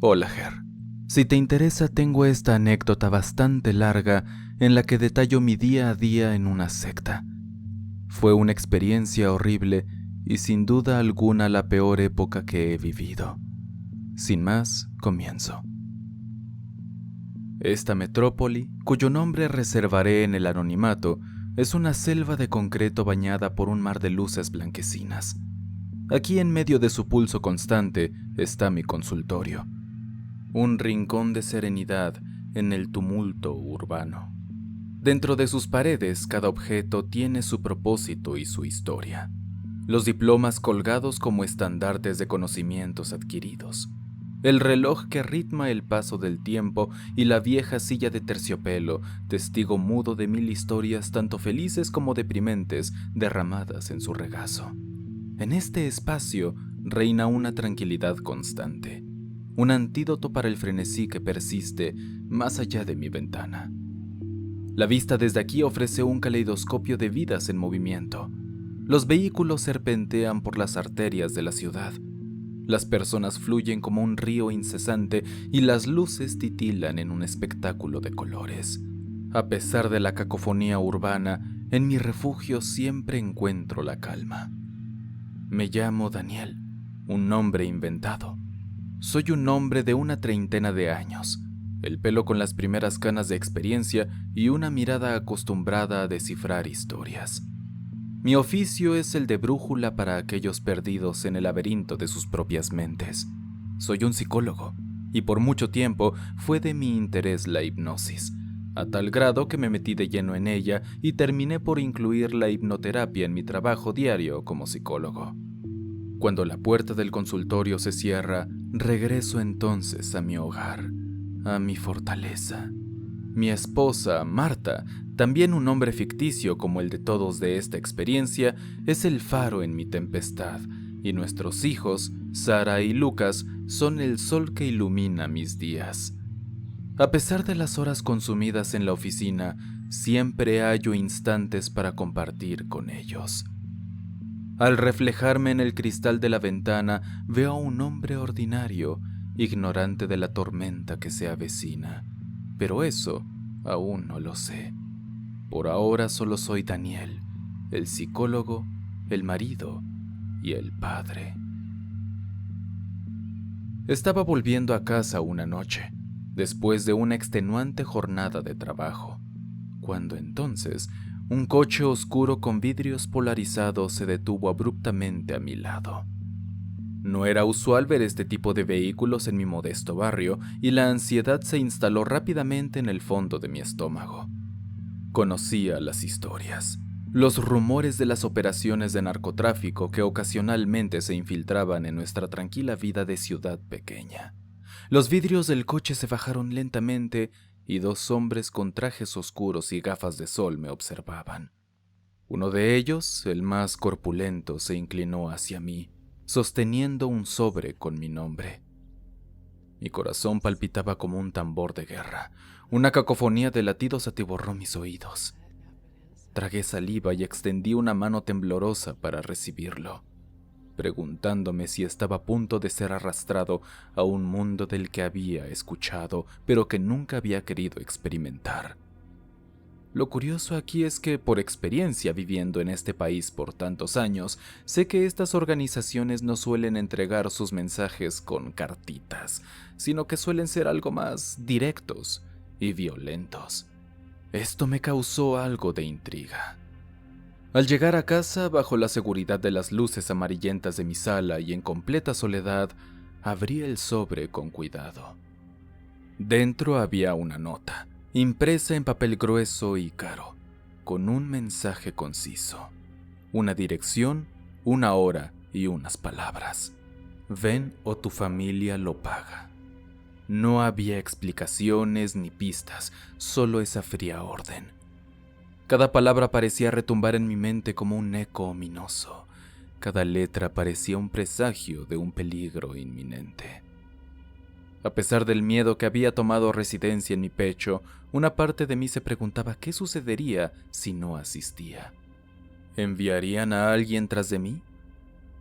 Hola, Ger. Si te interesa, tengo esta anécdota bastante larga en la que detallo mi día a día en una secta. Fue una experiencia horrible y sin duda alguna la peor época que he vivido. Sin más, comienzo. Esta metrópoli, cuyo nombre reservaré en el anonimato, es una selva de concreto bañada por un mar de luces blanquecinas. Aquí en medio de su pulso constante está mi consultorio. Un rincón de serenidad en el tumulto urbano. Dentro de sus paredes, cada objeto tiene su propósito y su historia. Los diplomas colgados como estandartes de conocimientos adquiridos. El reloj que ritma el paso del tiempo y la vieja silla de terciopelo, testigo mudo de mil historias tanto felices como deprimentes derramadas en su regazo. En este espacio reina una tranquilidad constante, un antídoto para el frenesí que persiste más allá de mi ventana. La vista desde aquí ofrece un caleidoscopio de vidas en movimiento. Los vehículos serpentean por las arterias de la ciudad. Las personas fluyen como un río incesante y las luces titilan en un espectáculo de colores. A pesar de la cacofonía urbana, en mi refugio siempre encuentro la calma. Me llamo Daniel, un nombre inventado. Soy un hombre de una treintena de años, el pelo con las primeras canas de experiencia y una mirada acostumbrada a descifrar historias. Mi oficio es el de brújula para aquellos perdidos en el laberinto de sus propias mentes. Soy un psicólogo, y por mucho tiempo fue de mi interés la hipnosis, a tal grado que me metí de lleno en ella y terminé por incluir la hipnoterapia en mi trabajo diario como psicólogo. Cuando la puerta del consultorio se cierra, regreso entonces a mi hogar, a mi fortaleza. Mi esposa, Marta, también un nombre ficticio como el de todos de esta experiencia, es el faro en mi tempestad, y nuestros hijos, Sara y Lucas, son el sol que ilumina mis días. A pesar de las horas consumidas en la oficina, siempre hallo instantes para compartir con ellos. Al reflejarme en el cristal de la ventana, veo a un hombre ordinario, ignorante de la tormenta que se avecina. Pero eso aún no lo sé. Por ahora solo soy Daniel, el psicólogo, el marido y el padre. Estaba volviendo a casa una noche, después de una extenuante jornada de trabajo, cuando entonces un coche oscuro con vidrios polarizados se detuvo abruptamente a mi lado. No era usual ver este tipo de vehículos en mi modesto barrio y la ansiedad se instaló rápidamente en el fondo de mi estómago. Conocía las historias, los rumores de las operaciones de narcotráfico que ocasionalmente se infiltraban en nuestra tranquila vida de ciudad pequeña. Los vidrios del coche se bajaron lentamente y dos hombres con trajes oscuros y gafas de sol me observaban. Uno de ellos, el más corpulento, se inclinó hacia mí, sosteniendo un sobre con mi nombre. Mi corazón palpitaba como un tambor de guerra. Una cacofonía de latidos atiborró mis oídos. Tragué saliva y extendí una mano temblorosa para recibirlo, preguntándome si estaba a punto de ser arrastrado a un mundo del que había escuchado, pero que nunca había querido experimentar. Lo curioso aquí es que, por experiencia viviendo en este país por tantos años, sé que estas organizaciones no suelen entregar sus mensajes con cartitas, sino que suelen ser algo más directos y violentos. Esto me causó algo de intriga. Al llegar a casa, bajo la seguridad de las luces amarillentas de mi sala y en completa soledad, abrí el sobre con cuidado. Dentro había una nota, impresa en papel grueso y caro, con un mensaje conciso, una dirección, una hora y unas palabras. Ven o tu familia lo paga. No había explicaciones ni pistas, solo esa fría orden. Cada palabra parecía retumbar en mi mente como un eco ominoso. Cada letra parecía un presagio de un peligro inminente. A pesar del miedo que había tomado residencia en mi pecho, una parte de mí se preguntaba qué sucedería si no asistía. ¿Enviarían a alguien tras de mí?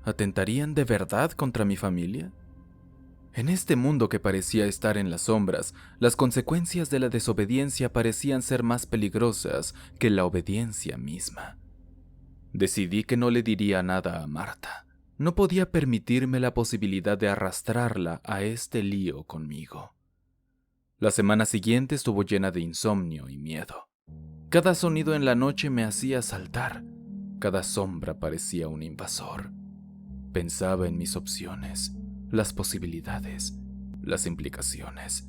¿Atentarían de verdad contra mi familia? En este mundo que parecía estar en las sombras, las consecuencias de la desobediencia parecían ser más peligrosas que la obediencia misma. Decidí que no le diría nada a Marta. No podía permitirme la posibilidad de arrastrarla a este lío conmigo. La semana siguiente estuvo llena de insomnio y miedo. Cada sonido en la noche me hacía saltar. Cada sombra parecía un invasor. Pensaba en mis opciones, las posibilidades, las implicaciones.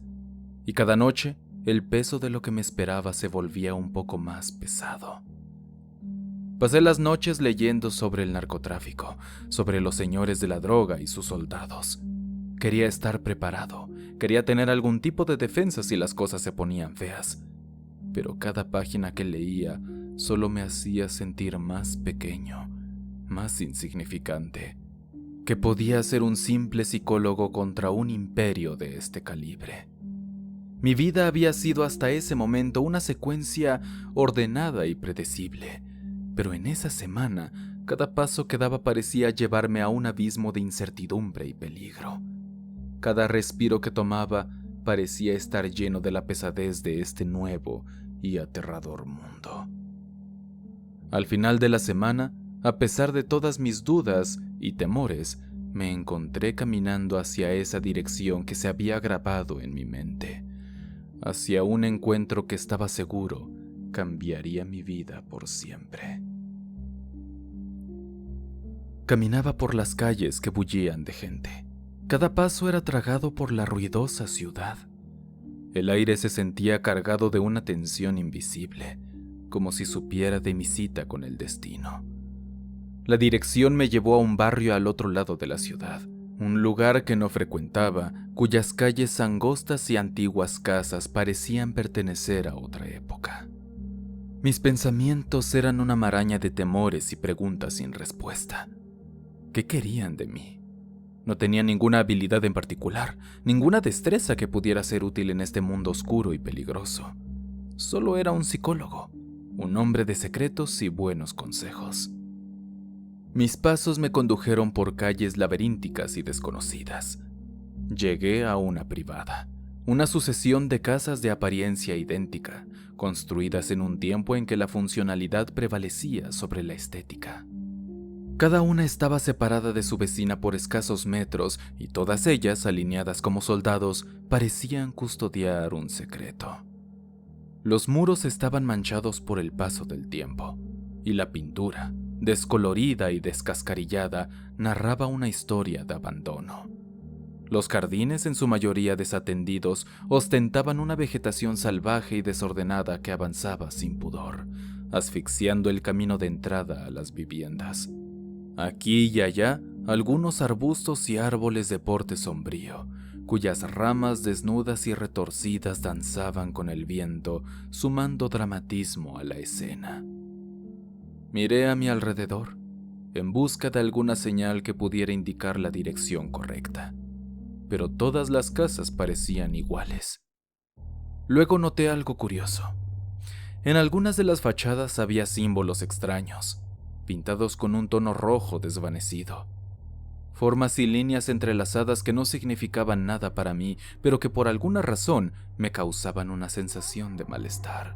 Y cada noche, el peso de lo que me esperaba se volvía un poco más pesado. Pasé las noches leyendo sobre el narcotráfico, sobre los señores de la droga y sus soldados. Quería estar preparado, quería tener algún tipo de defensa si las cosas se ponían feas. Pero cada página que leía solo me hacía sentir más pequeño, más insignificante, que podía ser un simple psicólogo contra un imperio de este calibre. Mi vida había sido hasta ese momento una secuencia ordenada y predecible, pero en esa semana cada paso que daba parecía llevarme a un abismo de incertidumbre y peligro. Cada respiro que tomaba parecía estar lleno de la pesadez de este nuevo y aterrador mundo. Al final de la semana, a pesar de todas mis dudas y temores, me encontré caminando hacia esa dirección que se había grabado en mi mente, hacia un encuentro que estaba seguro cambiaría mi vida por siempre. Caminaba por las calles que bullían de gente. Cada paso era tragado por la ruidosa ciudad. El aire se sentía cargado de una tensión invisible, como si supiera de mi cita con el destino. La dirección me llevó a un barrio al otro lado de la ciudad, un lugar que no frecuentaba, cuyas calles angostas y antiguas casas parecían pertenecer a otra época. Mis pensamientos eran una maraña de temores y preguntas sin respuesta. ¿Qué querían de mí? No tenía ninguna habilidad en particular, ninguna destreza que pudiera ser útil en este mundo oscuro y peligroso. Solo era un psicólogo, un hombre de secretos y buenos consejos. Mis pasos me condujeron por calles laberínticas y desconocidas. Llegué a una privada, una sucesión de casas de apariencia idéntica, construidas en un tiempo en que la funcionalidad prevalecía sobre la estética. Cada una estaba separada de su vecina por escasos metros y todas ellas, alineadas como soldados, parecían custodiar un secreto. Los muros estaban manchados por el paso del tiempo, y la pintura, descolorida y descascarillada, narraba una historia de abandono. Los jardines, en su mayoría desatendidos, ostentaban una vegetación salvaje y desordenada que avanzaba sin pudor, asfixiando el camino de entrada a las viviendas. Aquí y allá, algunos arbustos y árboles de porte sombrío, cuyas ramas desnudas y retorcidas danzaban con el viento, sumando dramatismo a la escena. Miré a mi alrededor, en busca de alguna señal que pudiera indicar la dirección correcta, pero todas las casas parecían iguales. Luego noté algo curioso. En algunas de las fachadas había símbolos extraños, pintados con un tono rojo desvanecido. Formas y líneas entrelazadas que no significaban nada para mí, pero que por alguna razón me causaban una sensación de malestar.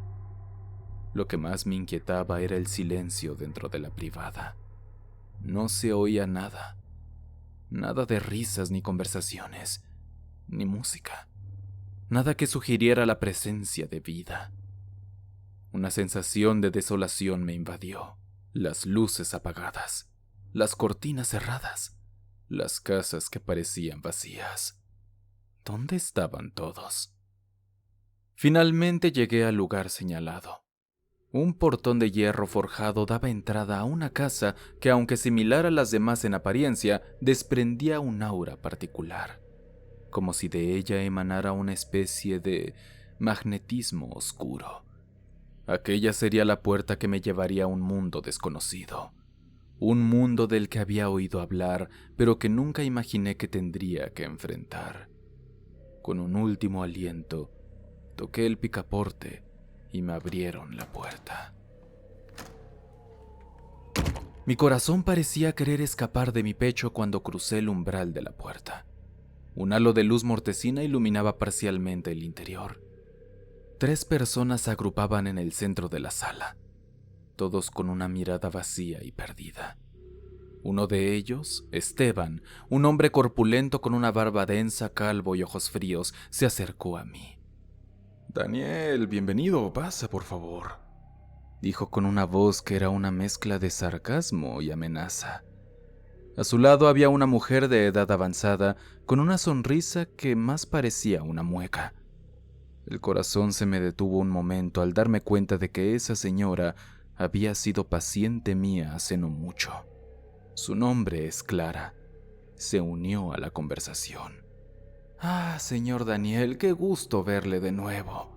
Lo que más me inquietaba era el silencio dentro de la privada. No se oía nada. Nada de risas ni conversaciones, ni música. Nada que sugiriera la presencia de vida. Una sensación de desolación me invadió. Las luces apagadas, las cortinas cerradas, las casas que parecían vacías. ¿Dónde estaban todos? Finalmente llegué al lugar señalado. Un portón de hierro forjado daba entrada a una casa que, aunque similar a las demás en apariencia, desprendía un aura particular, como si de ella emanara una especie de magnetismo oscuro. Aquella sería la puerta que me llevaría a un mundo desconocido, un mundo del que había oído hablar, pero que nunca imaginé que tendría que enfrentar. Con un último aliento, toqué el picaporte y me abrieron la puerta. Mi corazón parecía querer escapar de mi pecho cuando crucé el umbral de la puerta. Un halo de luz mortecina iluminaba parcialmente el interior. 3 personas se agrupaban en el centro de la sala, todos con una mirada vacía y perdida. Uno de ellos, Esteban, un hombre corpulento con una barba densa, calvo y ojos fríos, se acercó a mí. Daniel, bienvenido, pasa por favor, dijo con una voz que era una mezcla de sarcasmo y amenaza. A su lado había una mujer de edad avanzada, con una sonrisa que más parecía una mueca. El corazón se me detuvo un momento al darme cuenta de que esa señora había sido paciente mía hace no mucho. Su nombre es Clara. Se unió a la conversación. «Ah, señor Daniel, qué gusto verle de nuevo».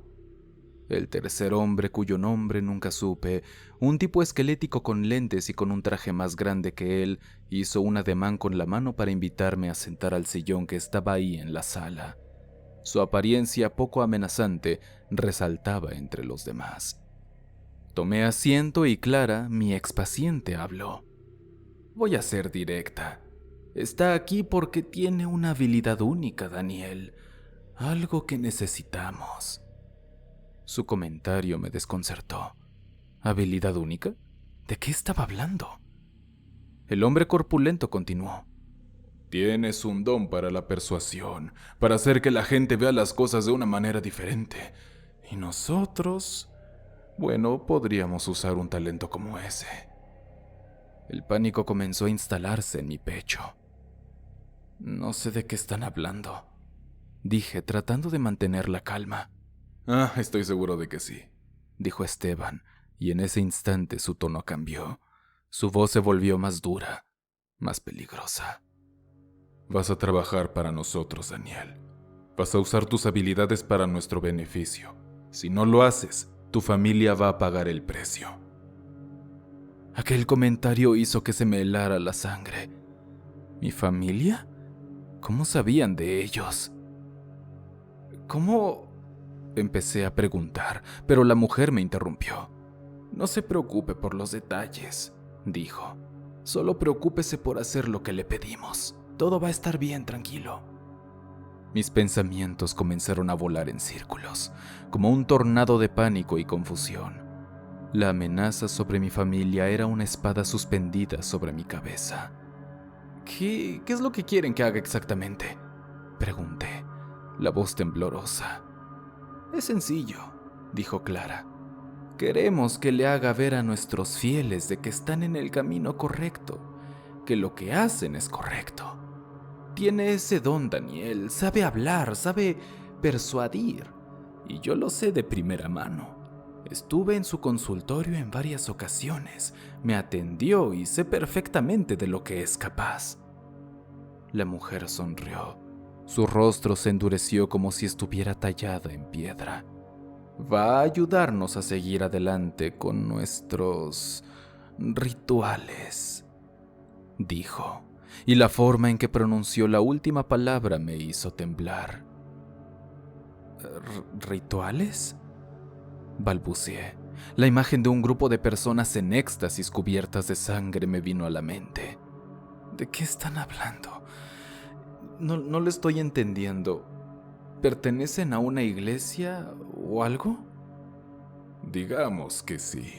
El tercer hombre, cuyo nombre nunca supe, un tipo esquelético con lentes y con un traje más grande que él, hizo un ademán con la mano para invitarme a sentar al sillón que estaba ahí en la sala. Su apariencia poco amenazante resaltaba entre los demás. Tomé asiento y Clara, mi expaciente, habló. «Voy a ser directa. Está aquí porque tiene una habilidad única, Daniel. Algo que necesitamos». Su comentario me desconcertó. ¿Habilidad única? ¿De qué estaba hablando? El hombre corpulento continuó. Tienes un don para la persuasión, para hacer que la gente vea las cosas de una manera diferente. Y nosotros, bueno, podríamos usar un talento como ese. El pánico comenzó a instalarse en mi pecho. No sé de qué están hablando, dije, tratando de mantener la calma. Estoy seguro de que sí, dijo Esteban, y en ese instante su tono cambió. Su voz se volvió más dura, más peligrosa. Vas a trabajar para nosotros, Daniel. Vas a usar tus habilidades para nuestro beneficio. Si no lo haces, tu familia va a pagar el precio. Aquel comentario hizo que se me helara la sangre. ¿Mi familia? ¿Cómo sabían de ellos? ¿Cómo? Empecé a preguntar, pero la mujer me interrumpió. No se preocupe por los detalles, dijo. Solo preocúpese por hacer lo que le pedimos. Todo va a estar bien, tranquilo. Mis pensamientos comenzaron a volar en círculos, como un tornado de pánico y confusión. La amenaza sobre mi familia era una espada suspendida sobre mi cabeza. ¿Qué es lo que quieren que haga exactamente?, pregunté, la voz temblorosa. Es sencillo, dijo Clara. Queremos que le haga ver a nuestros fieles de que están en el camino correcto, que lo que hacen es correcto. Tiene ese don, Daniel, sabe hablar, sabe persuadir, y yo lo sé de primera mano. Estuve en su consultorio en varias ocasiones, me atendió y sé perfectamente de lo que es capaz. La mujer sonrió. Su rostro se endureció como si estuviera tallada en piedra. Va a ayudarnos a seguir adelante con nuestros rituales, dijo, y la forma en que pronunció la última palabra me hizo temblar. ¿Rituales?, balbuceé. La imagen de un grupo de personas en éxtasis cubiertas de sangre me vino a la mente. ¿De qué están hablando? No lo estoy entendiendo. ¿Pertenecen a una iglesia o algo? Digamos que sí,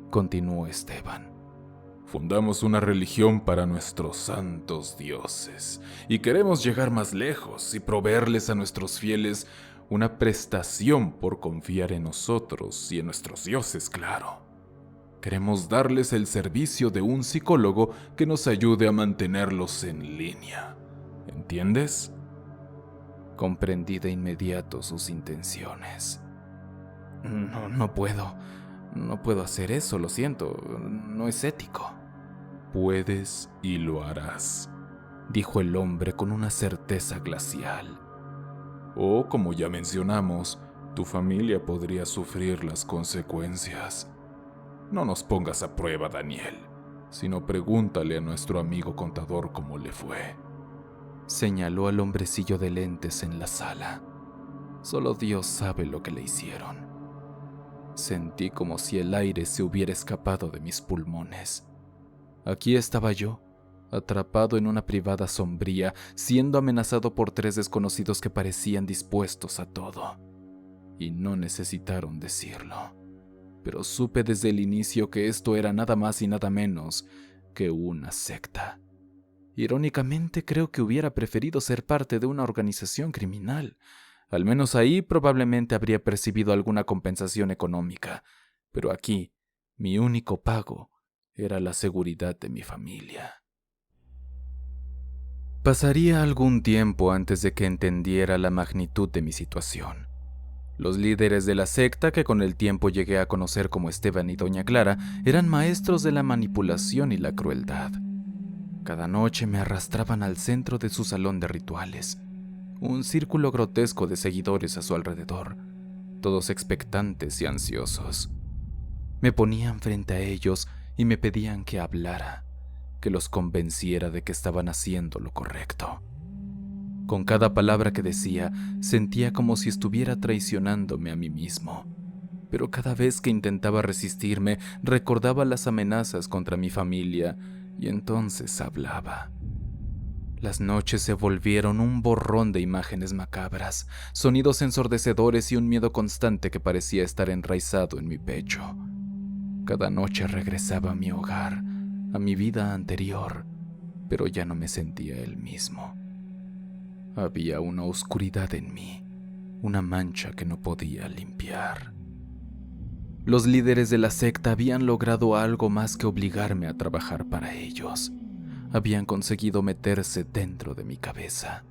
continuó Esteban. Fundamos una religión para nuestros santos dioses y queremos llegar más lejos y proveerles a nuestros fieles una prestación por confiar en nosotros y en nuestros dioses, claro. Queremos darles el servicio de un psicólogo que nos ayude a mantenerlos en línea. ¿Entiendes? Comprendí de inmediato sus intenciones. No puedo hacer eso, lo siento, no es ético. Puedes y lo harás, dijo el hombre con una certeza glacial. O, como ya mencionamos, tu familia podría sufrir las consecuencias. No nos pongas a prueba, Daniel, sino pregúntale a nuestro amigo contador cómo le fue. Señaló al hombrecillo de lentes en la sala. Solo Dios sabe lo que le hicieron. Sentí como si el aire se hubiera escapado de mis pulmones. Aquí estaba yo, atrapado en una privada sombría, siendo amenazado por 3 desconocidos que parecían dispuestos a todo. Y no necesitaron decirlo, pero supe desde el inicio que esto era nada más y nada menos que una secta. Irónicamente, creo que hubiera preferido ser parte de una organización criminal. Al menos ahí probablemente habría percibido alguna compensación económica, pero aquí mi único pago era la seguridad de mi familia. Pasaría algún tiempo antes de que entendiera la magnitud de mi situación. Los líderes de la secta, que con el tiempo llegué a conocer como Esteban y Doña Clara, eran maestros de la manipulación y la crueldad. Cada noche me arrastraban al centro de su salón de rituales, un círculo grotesco de seguidores a su alrededor, todos expectantes y ansiosos. Me ponían frente a ellos y me pedían que hablara, que los convenciera de que estaban haciendo lo correcto. Con cada palabra que decía, sentía como si estuviera traicionándome a mí mismo. Pero cada vez que intentaba resistirme, recordaba las amenazas contra mi familia y entonces hablaba. Las noches se volvieron un borrón de imágenes macabras, sonidos ensordecedores y un miedo constante que parecía estar enraizado en mi pecho. Cada noche regresaba a mi hogar, a mi vida anterior, pero ya no me sentía el mismo. Había una oscuridad en mí, una mancha que no podía limpiar. Los líderes de la secta habían logrado algo más que obligarme a trabajar para ellos. Habían conseguido meterse dentro de mi cabeza.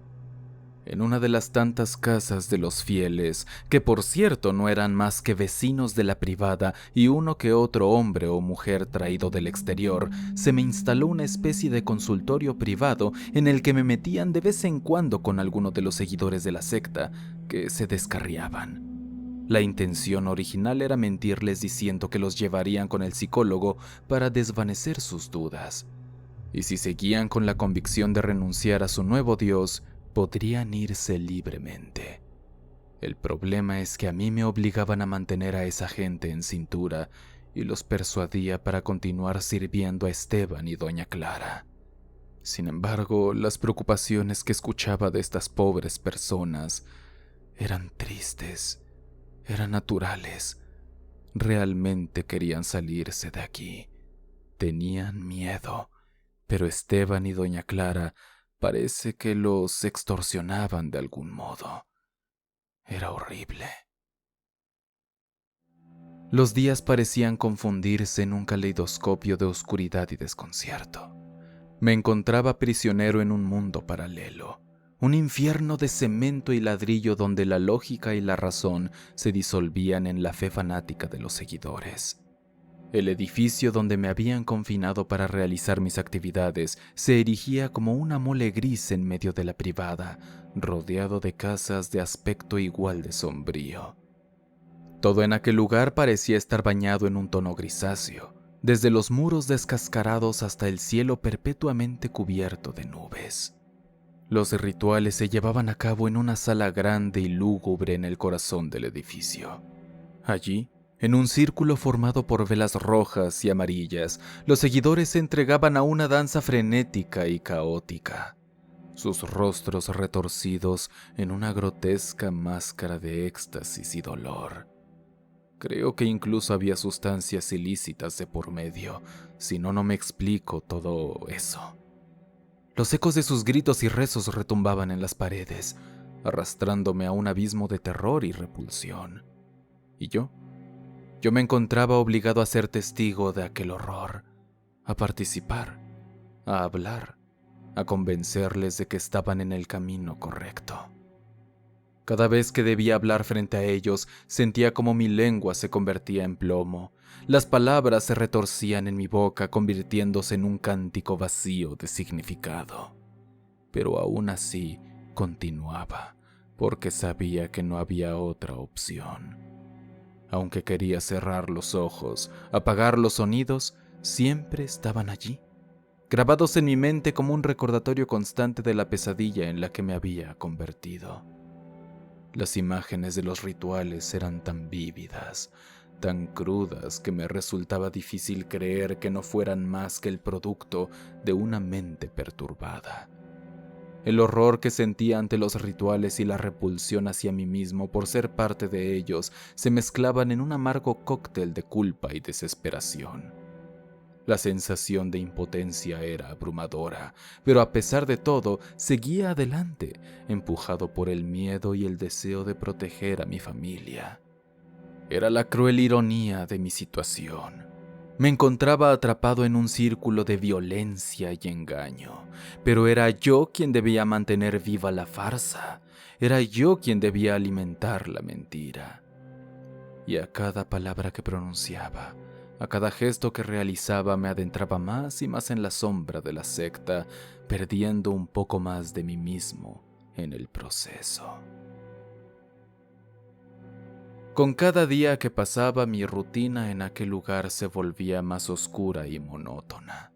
En una de las tantas casas de los fieles, que por cierto no eran más que vecinos de la privada y uno que otro hombre o mujer traído del exterior, se me instaló una especie de consultorio privado en el que me metían de vez en cuando con alguno de los seguidores de la secta que se descarriaban. La intención original era mentirles diciendo que los llevarían con el psicólogo para desvanecer sus dudas. Y si seguían con la convicción de renunciar a su nuevo Dios, podrían irse libremente. El problema es que a mí me obligaban a mantener a esa gente en cintura y los persuadía para continuar sirviendo a Esteban y Doña Clara. Sin embargo, las preocupaciones que escuchaba de estas pobres personas eran tristes, eran naturales. Realmente querían salirse de aquí. Tenían miedo, pero Esteban y Doña Clara parece que los extorsionaban de algún modo. Era horrible. Los días parecían confundirse en un caleidoscopio de oscuridad y desconcierto. Me encontraba prisionero en un mundo paralelo, un infierno de cemento y ladrillo donde la lógica y la razón se disolvían en la fe fanática de los seguidores. El edificio donde me habían confinado para realizar mis actividades se erigía como una mole gris en medio de la privada, rodeado de casas de aspecto igual de sombrío. Todo en aquel lugar parecía estar bañado en un tono grisáceo, desde los muros descascarados hasta el cielo perpetuamente cubierto de nubes. Los rituales se llevaban a cabo en una sala grande y lúgubre en el corazón del edificio. Allí, en un círculo formado por velas rojas y amarillas, los seguidores se entregaban a una danza frenética y caótica, sus rostros retorcidos en una grotesca máscara de éxtasis y dolor. Creo que incluso había sustancias ilícitas de por medio, si no me explico todo eso. Los ecos de sus gritos y rezos retumbaban en las paredes, arrastrándome a un abismo de terror y repulsión. ¿Y yo? Yo me encontraba obligado a ser testigo de aquel horror, a participar, a hablar, a convencerles de que estaban en el camino correcto. Cada vez que debía hablar frente a ellos, sentía como mi lengua se convertía en plomo. Las palabras se retorcían en mi boca, convirtiéndose en un cántico vacío de significado. Pero aún así continuaba, porque sabía que no había otra opción. Aunque quería cerrar los ojos, apagar los sonidos, siempre estaban allí, grabados en mi mente como un recordatorio constante de la pesadilla en la que me había convertido. Las imágenes de los rituales eran tan vívidas, tan crudas que me resultaba difícil creer que no fueran más que el producto de una mente perturbada. El horror que sentía ante los rituales y la repulsión hacia mí mismo por ser parte de ellos se mezclaban en un amargo cóctel de culpa y desesperación. La sensación de impotencia era abrumadora, pero a pesar de todo, seguía adelante, empujado por el miedo y el deseo de proteger a mi familia. Era la cruel ironía de mi situación. Me encontraba atrapado en un círculo de violencia y engaño, pero era yo quien debía mantener viva la farsa, era yo quien debía alimentar la mentira. Y a cada palabra que pronunciaba, a cada gesto que realizaba, me adentraba más y más en la sombra de la secta, perdiendo un poco más de mí mismo en el proceso. Con cada día que pasaba, mi rutina en aquel lugar se volvía más oscura y monótona.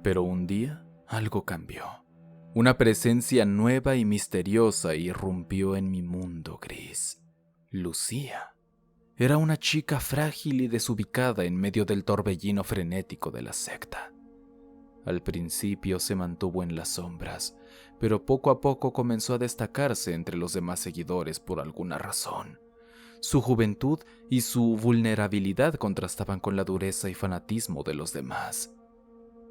Pero un día, algo cambió. Una presencia nueva y misteriosa irrumpió en mi mundo gris. Lucía. Era una chica frágil y desubicada en medio del torbellino frenético de la secta. Al principio se mantuvo en las sombras, pero poco a poco comenzó a destacarse entre los demás seguidores por alguna razón. Su juventud y su vulnerabilidad contrastaban con la dureza y fanatismo de los demás.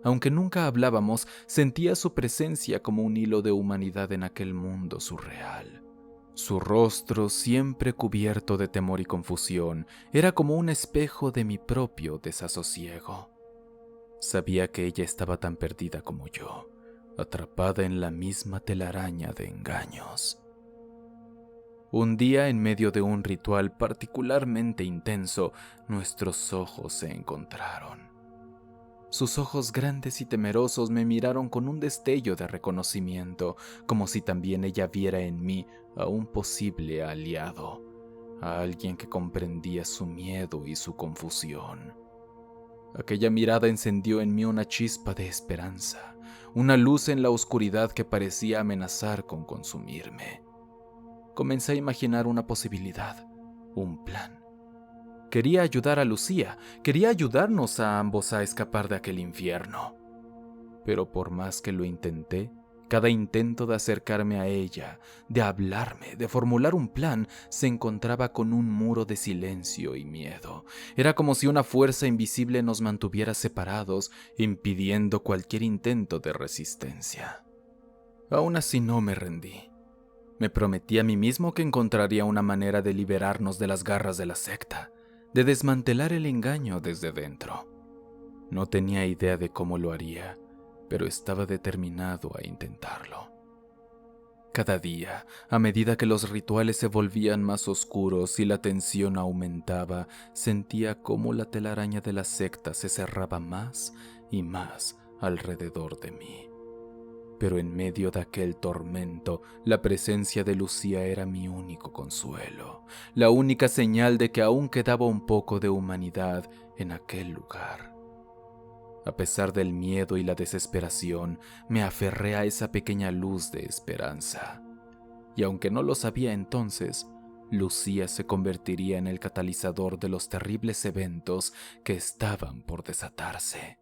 Aunque nunca hablábamos, sentía su presencia como un hilo de humanidad en aquel mundo surreal. Su rostro, siempre cubierto de temor y confusión, era como un espejo de mi propio desasosiego. Sabía que ella estaba tan perdida como yo, atrapada en la misma telaraña de engaños. Un día, en medio de un ritual particularmente intenso, nuestros ojos se encontraron. Sus ojos grandes y temerosos me miraron con un destello de reconocimiento, como si también ella viera en mí a un posible aliado, a alguien que comprendía su miedo y su confusión. Aquella mirada encendió en mí una chispa de esperanza, una luz en la oscuridad que parecía amenazar con consumirme. Comencé a imaginar una posibilidad, un plan. Quería ayudar a Lucía, quería ayudarnos a ambos a escapar de aquel infierno. Pero por más que lo intenté, cada intento de acercarme a ella, de hablarme, de formular un plan, se encontraba con un muro de silencio y miedo. Era como si una fuerza invisible nos mantuviera separados, impidiendo cualquier intento de resistencia. Aún así no me rendí. Me prometí a mí mismo que encontraría una manera de liberarnos de las garras de la secta, de desmantelar el engaño desde dentro. No tenía idea de cómo lo haría, pero estaba determinado a intentarlo. Cada día, a medida que los rituales se volvían más oscuros y la tensión aumentaba, sentía cómo la telaraña de la secta se cerraba más y más alrededor de mí. Pero en medio de aquel tormento, la presencia de Lucía era mi único consuelo, la única señal de que aún quedaba un poco de humanidad en aquel lugar. A pesar del miedo y la desesperación, me aferré a esa pequeña luz de esperanza. Y aunque no lo sabía entonces, Lucía se convertiría en el catalizador de los terribles eventos que estaban por desatarse.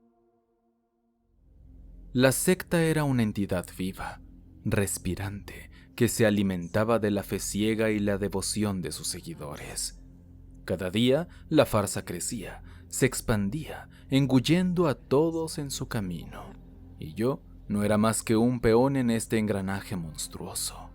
La secta era una entidad viva, respirante, que se alimentaba de la fe ciega y la devoción de sus seguidores. Cada día la farsa crecía, se expandía, engullendo a todos en su camino, y yo no era más que un peón en este engranaje monstruoso.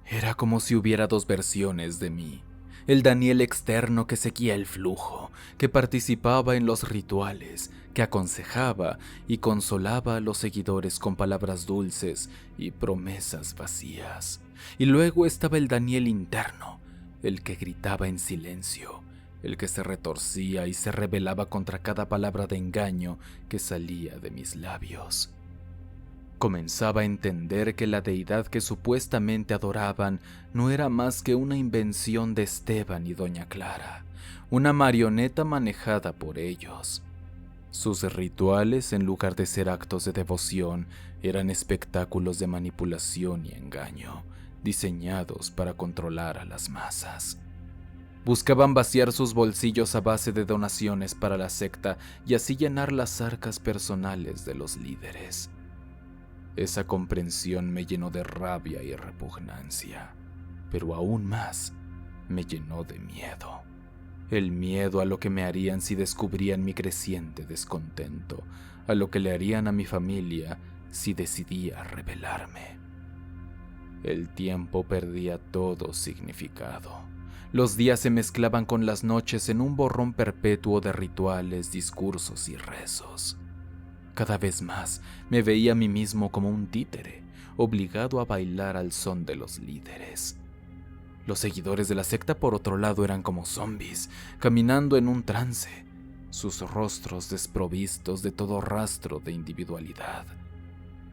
Era como si hubiera dos versiones de mí. El Daniel externo que seguía el flujo, que participaba en los rituales, que aconsejaba y consolaba a los seguidores con palabras dulces y promesas vacías. Y luego estaba el Daniel interno, el que gritaba en silencio, el que se retorcía y se rebelaba contra cada palabra de engaño que salía de mis labios. Comenzaba a entender que la deidad que supuestamente adoraban no era más que una invención de Esteban y Doña Clara, una marioneta manejada por ellos. Sus rituales, en lugar de ser actos de devoción, eran espectáculos de manipulación y engaño, diseñados para controlar a las masas. Buscaban vaciar sus bolsillos a base de donaciones para la secta y así llenar las arcas personales de los líderes. Esa comprensión me llenó de rabia y repugnancia, pero aún más me llenó de miedo. El miedo a lo que me harían si descubrían mi creciente descontento, a lo que le harían a mi familia si decidía rebelarme. El tiempo perdía todo significado. Los días se mezclaban con las noches en un borrón perpetuo de rituales, discursos y rezos. Cada vez más me veía a mí mismo como un títere, obligado a bailar al son de los líderes. Los seguidores de la secta, por otro lado, eran como zombies, caminando en un trance, sus rostros desprovistos de todo rastro de individualidad.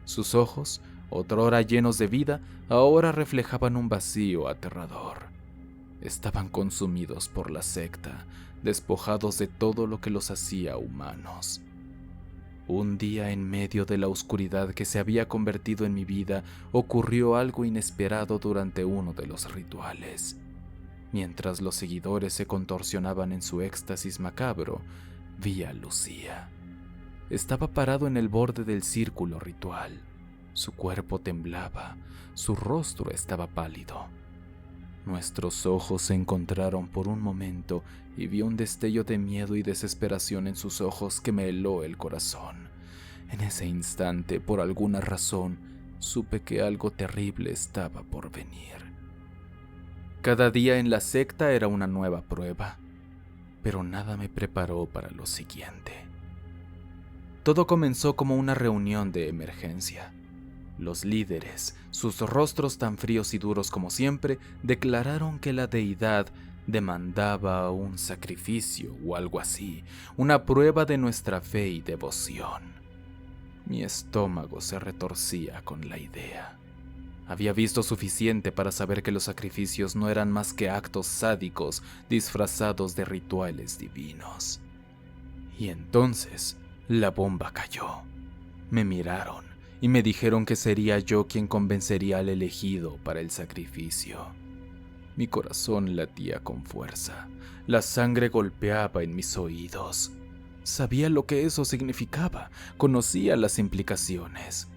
Sus ojos, otrora llenos de vida, ahora reflejaban un vacío aterrador. Estaban consumidos por la secta, despojados de todo lo que los hacía humanos. Un día, en medio de la oscuridad que se había convertido en mi vida, ocurrió algo inesperado durante uno de los rituales. Mientras los seguidores se contorsionaban en su éxtasis macabro, vi a Lucía. Estaba parado en el borde del círculo ritual. Su cuerpo temblaba, su rostro estaba pálido. Nuestros ojos se encontraron por un momento y vi un destello de miedo y desesperación en sus ojos que me heló el corazón. En ese instante, por alguna razón, supe que algo terrible estaba por venir. Cada día en la secta era una nueva prueba, pero nada me preparó para lo siguiente. Todo comenzó como una reunión de emergencia. Los líderes, sus rostros tan fríos y duros como siempre, declararon que la deidad demandaba un sacrificio o algo así, una prueba de nuestra fe y devoción. Mi estómago se retorcía con la idea. Había visto suficiente para saber que los sacrificios no eran más que actos sádicos disfrazados de rituales divinos. Y entonces la bomba cayó. Me miraron y me dijeron que sería yo quien convencería al elegido para el sacrificio. Mi corazón latía con fuerza, la sangre golpeaba en mis oídos. Sabía lo que eso significaba, conocía las implicaciones.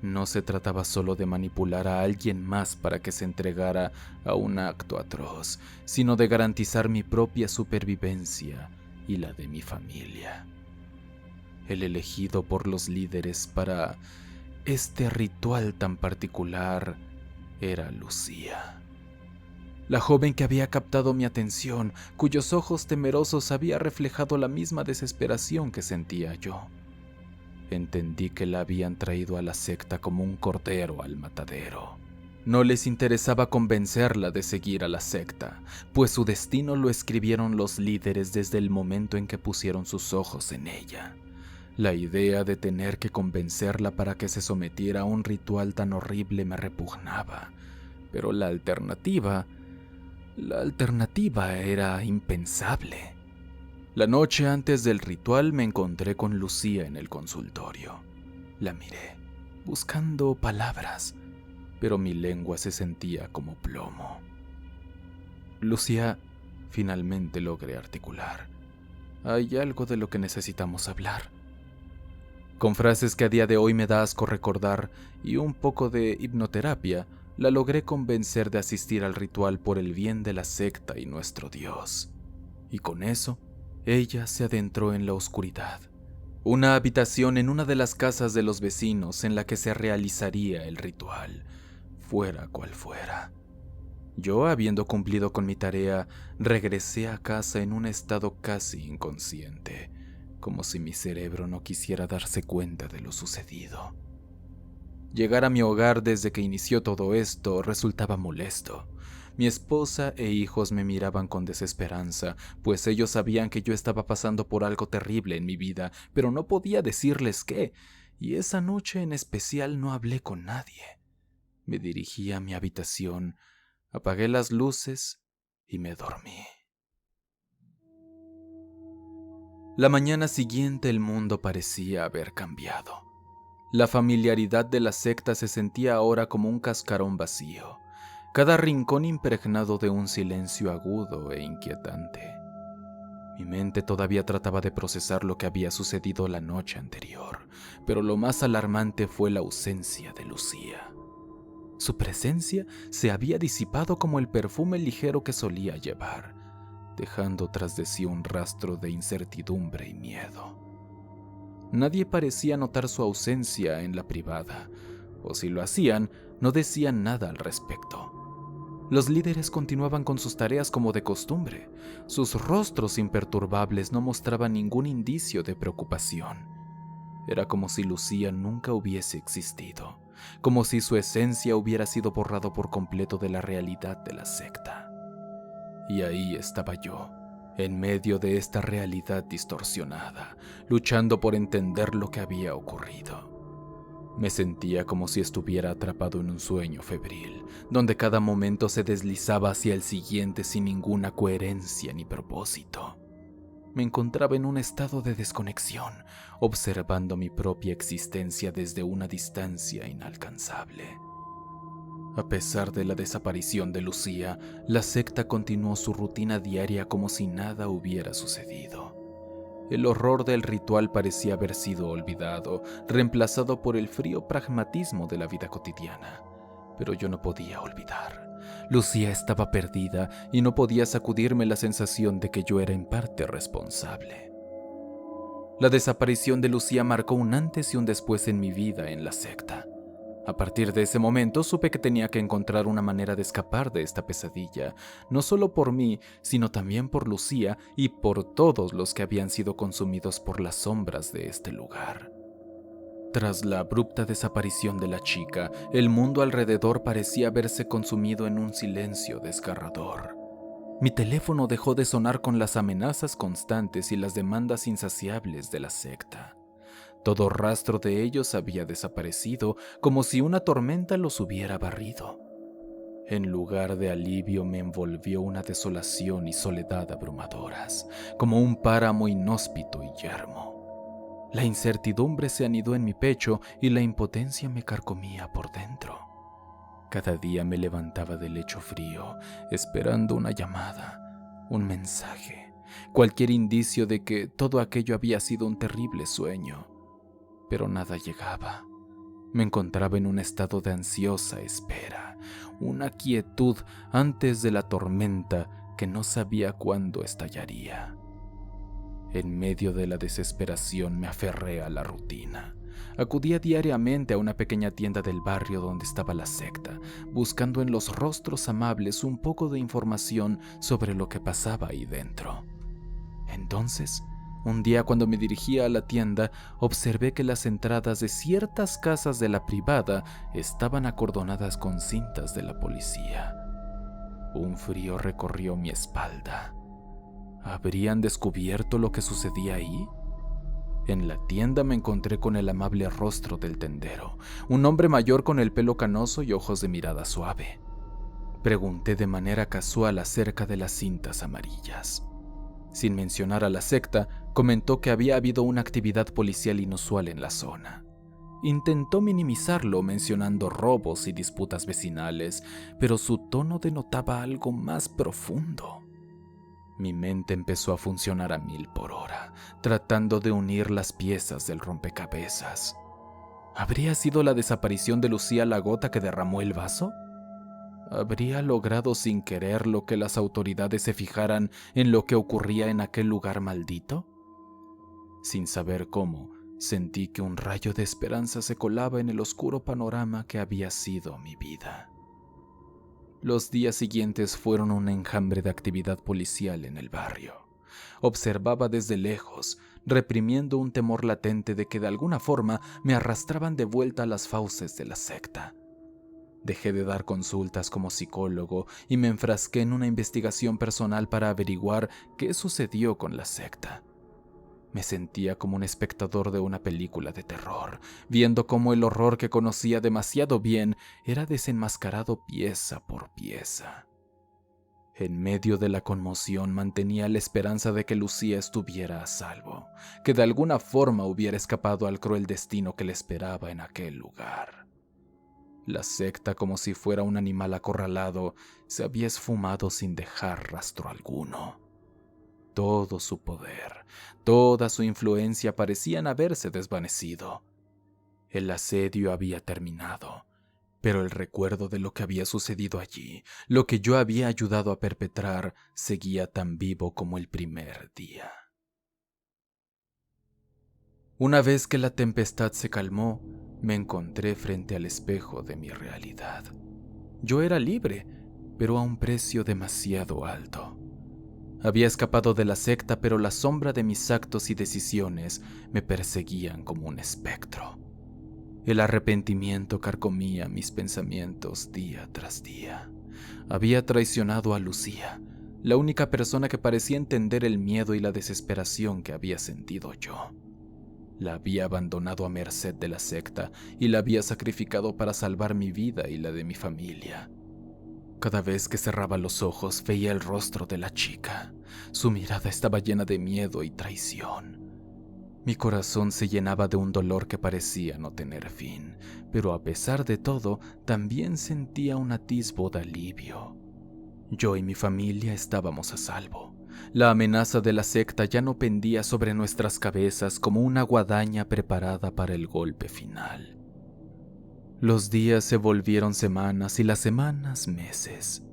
No se trataba solo de manipular a alguien más para que se entregara a un acto atroz, sino de garantizar mi propia supervivencia y la de mi familia. El elegido por los líderes para este ritual tan particular era Lucía. La joven que había captado mi atención, cuyos ojos temerosos había reflejado la misma desesperación que sentía yo. Entendí que la habían traído a la secta como un cordero al matadero. No les interesaba convencerla de seguir a la secta, pues su destino lo escribieron los líderes desde el momento en que pusieron sus ojos en ella. La idea de tener que convencerla para que se sometiera a un ritual tan horrible me repugnaba, pero la alternativa era impensable. La noche antes del ritual me encontré con Lucía en el consultorio. La miré, buscando palabras, pero mi lengua se sentía como plomo. Lucía, finalmente logré articular. Hay algo de lo que necesitamos hablar. Con frases que a día de hoy me da asco recordar y un poco de hipnoterapia, la logré convencer de asistir al ritual por el bien de la secta y nuestro Dios. Y con eso, ella se adentró en la oscuridad. Una habitación en una de las casas de los vecinos en la que se realizaría el ritual, fuera cual fuera. Yo, habiendo cumplido con mi tarea, regresé a casa en un estado casi inconsciente, como si mi cerebro no quisiera darse cuenta de lo sucedido. Llegar a mi hogar desde que inició todo esto resultaba molesto. Mi esposa e hijos me miraban con desesperanza, pues ellos sabían que yo estaba pasando por algo terrible en mi vida, pero no podía decirles qué, y esa noche en especial no hablé con nadie. Me dirigí a mi habitación, apagué las luces y me dormí. La mañana siguiente el mundo parecía haber cambiado. La familiaridad de la secta se sentía ahora como un cascarón vacío. cada rincón impregnado de un silencio agudo e inquietante. Mi mente todavía trataba de procesar lo que había sucedido la noche anterior, pero lo más alarmante fue la ausencia de Lucía. Su presencia se había disipado como el perfume ligero que solía llevar, dejando tras de sí un rastro de incertidumbre y miedo. Nadie parecía notar su ausencia en la privada, o si lo hacían, no decían nada al respecto. Los líderes continuaban con sus tareas como de costumbre. Sus rostros imperturbables no mostraban ningún indicio de preocupación. Era como si Lucía nunca hubiese existido, como si su esencia hubiera sido borrado por completo de la realidad de la secta. Y ahí estaba yo, en medio de esta realidad distorsionada, luchando por entender lo que había ocurrido. Me sentía como si estuviera atrapado en un sueño febril, donde cada momento se deslizaba hacia el siguiente sin ninguna coherencia ni propósito. Me encontraba en un estado de desconexión, observando mi propia existencia desde una distancia inalcanzable. A pesar de la desaparición de Lucía, la secta continuó su rutina diaria como si nada hubiera sucedido. El horror del ritual parecía haber sido olvidado, reemplazado por el frío pragmatismo de la vida cotidiana. Pero yo no podía olvidar. Lucía estaba perdida y no podía sacudirme la sensación de que yo era en parte responsable. La desaparición de Lucía marcó un antes y un después en mi vida en la secta. A partir de ese momento supe que tenía que encontrar una manera de escapar de esta pesadilla, no solo por mí, sino también por Lucía y por todos los que habían sido consumidos por las sombras de este lugar. Tras la abrupta desaparición de la chica, el mundo alrededor parecía haberse consumido en un silencio desgarrador. Mi teléfono dejó de sonar con las amenazas constantes y las demandas insaciables de la secta. Todo rastro de ellos había desaparecido, como si una tormenta los hubiera barrido. En lugar de alivio me envolvió una desolación y soledad abrumadoras, como un páramo inhóspito y yermo. La incertidumbre se anidó en mi pecho y la impotencia me carcomía por dentro. Cada día me levantaba del lecho frío, esperando una llamada, un mensaje, cualquier indicio de que todo aquello había sido un terrible sueño. Pero nada llegaba. Me encontraba en un estado de ansiosa espera, una quietud antes de la tormenta que no sabía cuándo estallaría. En medio de la desesperación me aferré a la rutina. Acudía diariamente a una pequeña tienda del barrio donde estaba la secta, buscando en los rostros amables un poco de información sobre lo que pasaba ahí dentro. Entonces, un día cuando me dirigía a la tienda, observé que las entradas de ciertas casas de la privada estaban acordonadas con cintas de la policía. Un frío recorrió mi espalda. ¿Habrían descubierto lo que sucedía ahí? En la tienda me encontré con el amable rostro del tendero, un hombre mayor con el pelo canoso y ojos de mirada suave. Pregunté de manera casual acerca de las cintas amarillas. Sin mencionar a la secta, comentó que había habido una actividad policial inusual en la zona. Intentó minimizarlo mencionando robos y disputas vecinales, pero su tono denotaba algo más profundo. Mi mente empezó a funcionar a 1000 por hora, tratando de unir las piezas del rompecabezas. ¿Habría sido la desaparición de Lucía la gota que derramó el vaso? ¿Habría logrado sin querer lo que las autoridades se fijaran en lo que ocurría en aquel lugar maldito? Sin saber cómo, sentí que un rayo de esperanza se colaba en el oscuro panorama que había sido mi vida. Los días siguientes fueron un enjambre de actividad policial en el barrio. Observaba desde lejos, reprimiendo un temor latente de que de alguna forma me arrastraban de vuelta a las fauces de la secta. Dejé de dar consultas como psicólogo y me enfrasqué en una investigación personal para averiguar qué sucedió con la secta. Me sentía como un espectador de una película de terror, viendo cómo el horror que conocía demasiado bien era desenmascarado pieza por pieza. En medio de la conmoción mantenía la esperanza de que Lucía estuviera a salvo, que de alguna forma hubiera escapado al cruel destino que le esperaba en aquel lugar. La secta, como si fuera un animal acorralado, se había esfumado sin dejar rastro alguno. Todo su poder, toda su influencia parecían haberse desvanecido. El asedio había terminado, pero el recuerdo de lo que había sucedido allí, lo que yo había ayudado a perpetrar, seguía tan vivo como el primer día. Una vez que la tempestad se calmó, me encontré frente al espejo de mi realidad. Yo era libre, pero a un precio demasiado alto. Había escapado de la secta, pero la sombra de mis actos y decisiones me perseguían como un espectro. El arrepentimiento carcomía mis pensamientos día tras día. Había traicionado a Lucía, la única persona que parecía entender el miedo y la desesperación que había sentido yo. La había abandonado a merced de la secta y la había sacrificado para salvar mi vida y la de mi familia. Cada vez que cerraba los ojos veía el rostro de la chica. Su mirada estaba llena de miedo y traición. Mi corazón se llenaba de un dolor que parecía no tener fin, pero a pesar de todo, también sentía un atisbo de alivio. Yo y mi familia estábamos a salvo. La amenaza de la secta ya no pendía sobre nuestras cabezas como una guadaña preparada para el golpe final. Los días se volvieron semanas y las semanas meses.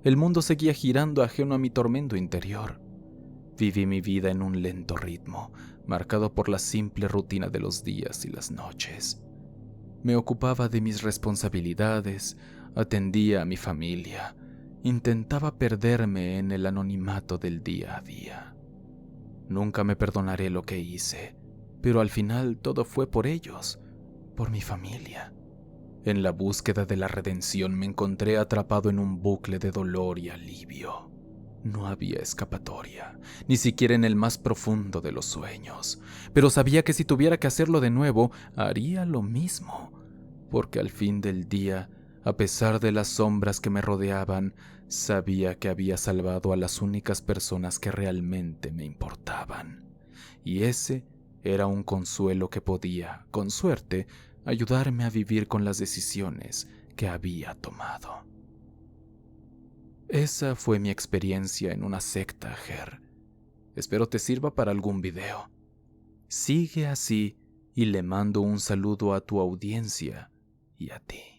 El mundo seguía girando ajeno a mi tormento interior. Viví mi vida en un lento ritmo, marcado por la simple rutina de los días y las noches. Me ocupaba de mis responsabilidades, atendía a mi familia, intentaba perderme en el anonimato del día a día. Nunca me perdonaré lo que hice, pero al final todo fue por ellos, por mi familia. En la búsqueda de la redención me encontré atrapado en un bucle de dolor y alivio. No había escapatoria, ni siquiera en el más profundo de los sueños, pero sabía que si tuviera que hacerlo de nuevo, haría lo mismo, porque al fin del día, a pesar de las sombras que me rodeaban, sabía que había salvado a las únicas personas que realmente me importaban, y ese era un consuelo que podía, con suerte, ayudarme a vivir con las decisiones que había tomado. Esa fue mi experiencia en una secta, Ger. Espero te sirva para algún video. Sigue así y le mando un saludo a tu audiencia y a ti.